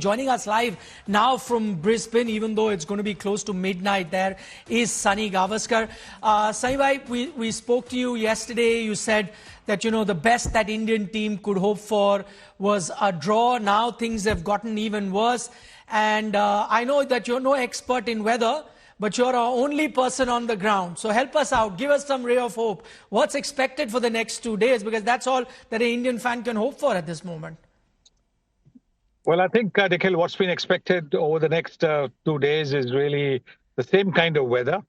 joining us live now from Brisbane, even though it's going to be close to midnight there, is Sunil Gavaskar. Sunil bhai, we spoke to you yesterday. You said that, the best that Indian team could hope for was a draw. Now things have gotten even worse. And I know that you're no expert in weather, but you're our only person on the ground. So help us out. Give us some ray of hope. What's expected for the next 2 days? Because that's all that an Indian fan can hope for at this moment. Well, I think, Nikhil, what's been expected over the next 2 days is really the same kind of weather.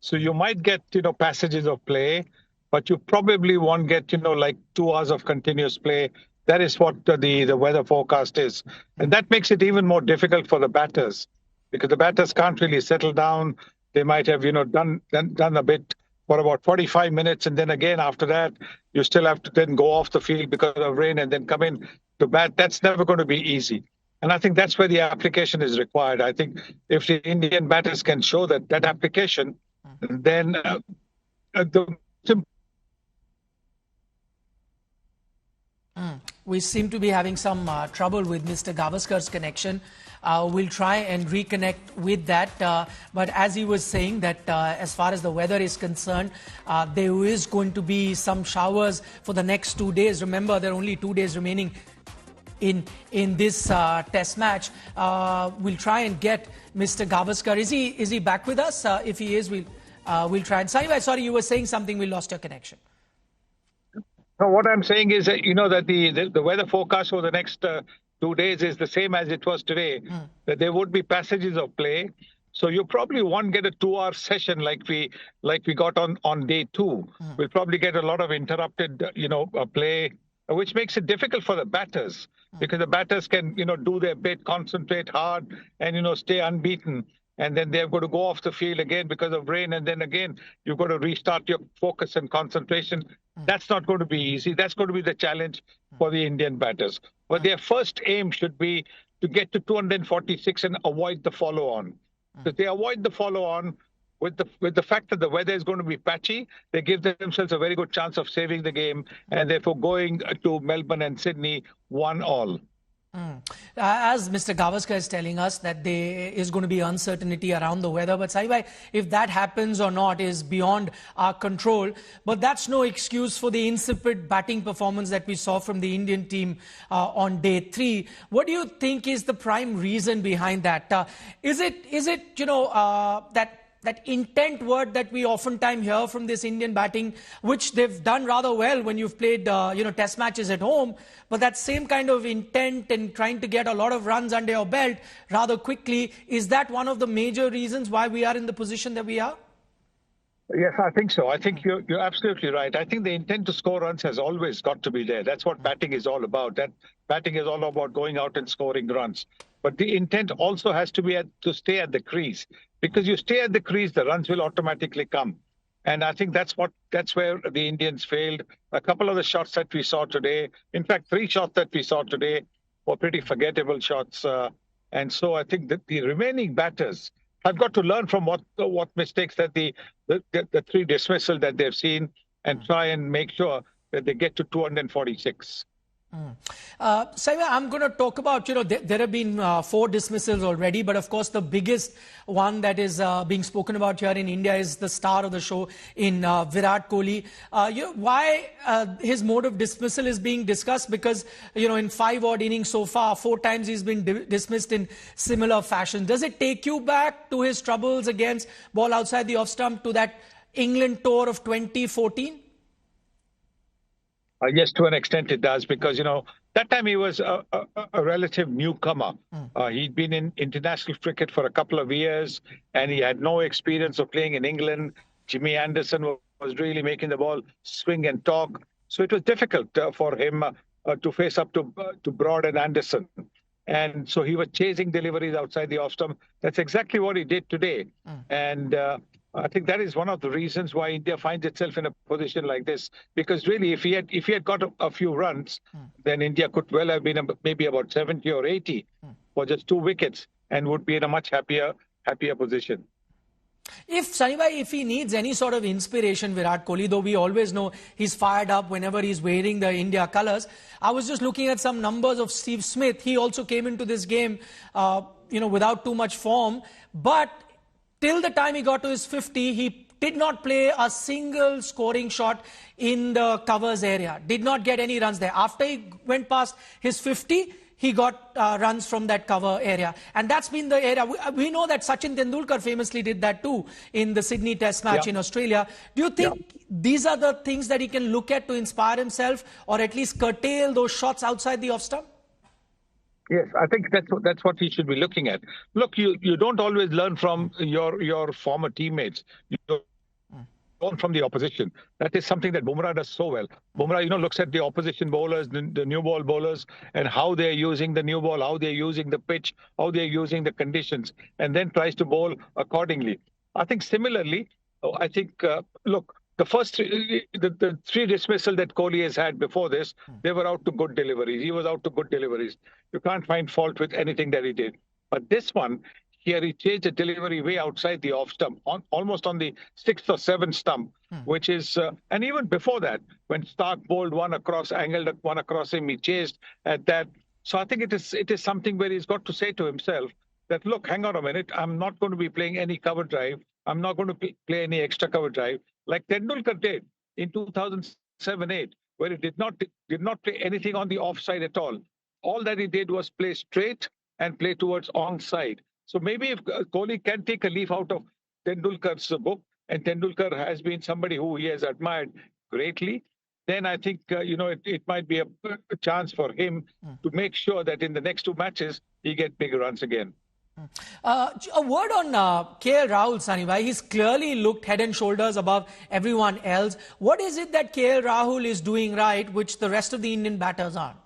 So you might get, passages of play, but you probably won't get, like 2 hours of continuous play. That is what the weather forecast is. And that makes it even more difficult for the batters, because the batters can't really settle down. They might have, done a bit for about 45 minutes. And then again, after that, you still have to then go off the field because of rain and then come in to bat. That's never going to be easy. And I think that's where the application is required. I think if the Indian batters can show that application, then We seem to be having some trouble with Mr. Gavaskar's connection. We'll try and reconnect with that. But as he was saying that as far as the weather is concerned, there is going to be some showers for the next 2 days. Remember, there are only 2 days remaining in this test match. We'll try and get Mr. Gavaskar. Is he back with us? If he is, we'll try. And sorry, you were saying something. We lost your connection. No, what I'm saying is that, that the weather forecast for the next 2 days is the same as it was today. That there would be passages of play. So you probably won't get a 2-hour session like we got on day 2. We'll probably get a lot of interrupted, play, which makes it difficult for the batters, because the batters can, do their bit, concentrate hard and, stay unbeaten. And then they're going to go off the field again because of rain. And then again, you've got to restart your focus and concentration. That's not going to be easy. That's going to be the challenge for the Indian batters. But their first aim should be to get to 246 and avoid the follow-on. If they avoid the follow-on with the fact that the weather is going to be patchy, they give themselves a very good chance of saving the game and therefore going to Melbourne and Sydney 1-all. As Mr. Gavaskar is telling us that there is going to be uncertainty around the weather, but Saibhai, if that happens or not is beyond our control. But that's no excuse for the insipid batting performance that we saw from the Indian team on day 3. What do you think is the prime reason behind that? Is it that intent word that we oftentimes hear from this Indian batting, which they've done rather well when you've played, test matches at home, but that same kind of intent and trying to get a lot of runs under your belt rather quickly, is that one of the major reasons why we are in the position that we are? Yes, I think so. I think you're absolutely right. I think the intent to score runs has always got to be there. That's what batting is all about. That batting is all about going out and scoring runs. But the intent also has to be to stay at the crease, because you stay at the crease, the runs will automatically come. And I think that's where the Indians failed. A couple of the shots that we saw today, in fact, 3 shots that we saw today were pretty forgettable shots. And so I think that the remaining batters have got to learn from what mistakes that the 3 dismissal that they've seen and try and make sure that they get to 246. Saibhai, I'm going to talk about, there have been 4 dismissals already, but of course the biggest one that is being spoken about here in India is the star of the show in Virat Kohli. Why his mode of dismissal is being discussed? Because, in 5 odd innings so far, 4 times he's been dismissed in similar fashion. Does it take you back to his troubles against ball outside the off stump, to that England tour of 2014? Yes, to an extent it does, because, that time he was a relative newcomer. He'd been in international cricket for a couple of years, and he had no experience of playing in England. Jimmy Anderson was really making the ball swing and talk. So it was difficult for him to face up to Broad and Anderson. And so he was chasing deliveries outside the off stump. That's exactly what he did today. And I think that is one of the reasons why India finds itself in a position like this. Because really, if he had got a few runs, then India could well have been maybe about 70 or 80 for just 2 wickets and would be in a much happier position. If Sunny, if he needs any sort of inspiration, Virat Kohli, though we always know he's fired up whenever he's wearing the India colours. I was just looking at some numbers of Steve Smith. He also came into this game, without too much form. But till the time he got to his 50, he did not play a single scoring shot in the covers area. Did not get any runs there. After he went past his 50, he got runs from that cover area. And that's been the area. We know that Sachin Tendulkar famously did that too in the Sydney Test match in Australia. Do you think these are the things that he can look at to inspire himself, or at least curtail those shots outside the off stump? Yes, I think that's what he should be looking at. Look, you don't always learn from your former teammates. You learn from the opposition. That is something that Bumrah does so well. Bumrah, looks at the opposition bowlers, the new ball bowlers, and how they're using the new ball, how they're using the pitch, how they're using the conditions, and then tries to bowl accordingly. I think similarly, look, the first the three dismissal that Kohli has had before this, they were out to good deliveries. He was out to good deliveries. You can't find fault with anything that he did. But this one, here he changed the delivery way outside the off stump, almost on the 6th or 7th stump, which is, and even before that, when Stark bowled one across, angled one across him, he chased at that. So I think it is something where he's got to say to himself that, look, hang on a minute, I'm not going to be playing any cover drive. I'm not going to play any extra cover drive like Tendulkar did in 2007-8, where he did not play anything on the offside at all. All that he did was play straight and play towards onside. So maybe if Kohli can take a leaf out of Tendulkar's book, and Tendulkar has been somebody who he has admired greatly, then I think, it might be a chance for him to make sure that in the next 2 matches, he gets big runs again. A word on KL Rahul, Sunny. He's clearly looked head and shoulders above everyone else. What is it that KL Rahul is doing right, which the rest of the Indian batters aren't?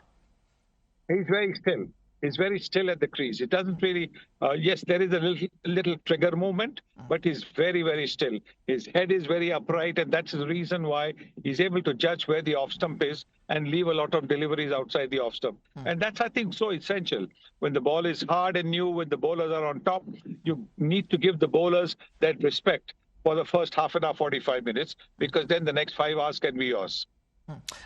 He's very still. He's very still at the crease. It doesn't really, yes, there is a little trigger movement, but he's very, very still. His head is very upright, and that's the reason why he's able to judge where the off stump is and leave a lot of deliveries outside the off stump. And that's, I think, so essential. When the ball is hard and new, when the bowlers are on top, you need to give the bowlers that respect for the first half an hour, 45 minutes, because then the next 5 hours can be yours.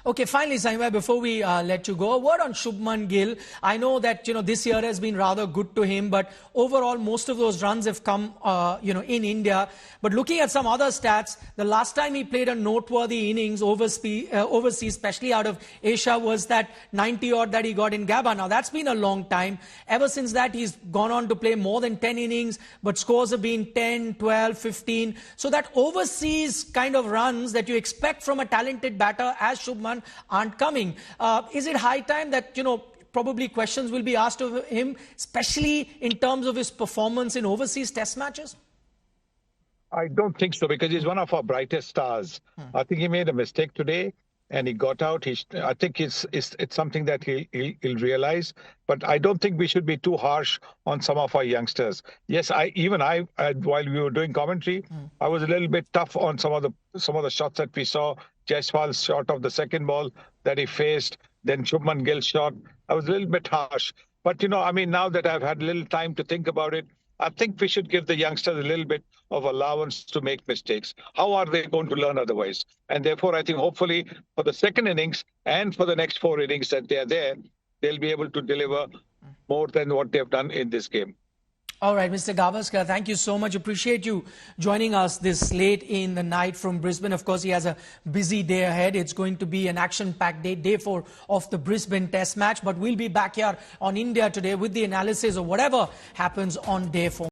Okay, finally, Saima, before we let you go, a word on Shubman Gill. I know that, this year has been rather good to him, but overall, most of those runs have come, in India. But looking at some other stats, the last time he played a noteworthy innings overseas, especially out of Asia, was that 90-odd that he got in Gabba. Now, that's been a long time. Ever since that, he's gone on to play more than 10 innings, but scores have been 10, 12, 15. So that overseas kind of runs that you expect from a talented batter as Shubman aren't coming. Is it high time that, probably questions will be asked of him, especially in terms of his performance in overseas test matches? I don't think so, because he's one of our brightest stars. I think he made a mistake today and he got out. I think it's something that he'll realize. But I don't think we should be too harsh on some of our youngsters. Yes, while we were doing commentary, I was a little bit tough on some of the shots that we saw. Jaiswal's shot of the second ball that he faced, then Shubman Gill's shot. I was a little bit harsh. But, now that I've had a little time to think about it, I think we should give the youngsters a little bit of allowance to make mistakes. How are they going to learn otherwise? And therefore, I think hopefully for the second innings and for the next 4 innings that they're there, they'll be able to deliver more than what they've done in this game. All right, Mr. Gavaskar, thank you so much. Appreciate you joining us this late in the night from Brisbane. Of course, he has a busy day ahead. It's going to be an action-packed day 4 of the Brisbane Test match. But we'll be back here on India Today with the analysis of whatever happens on day 4.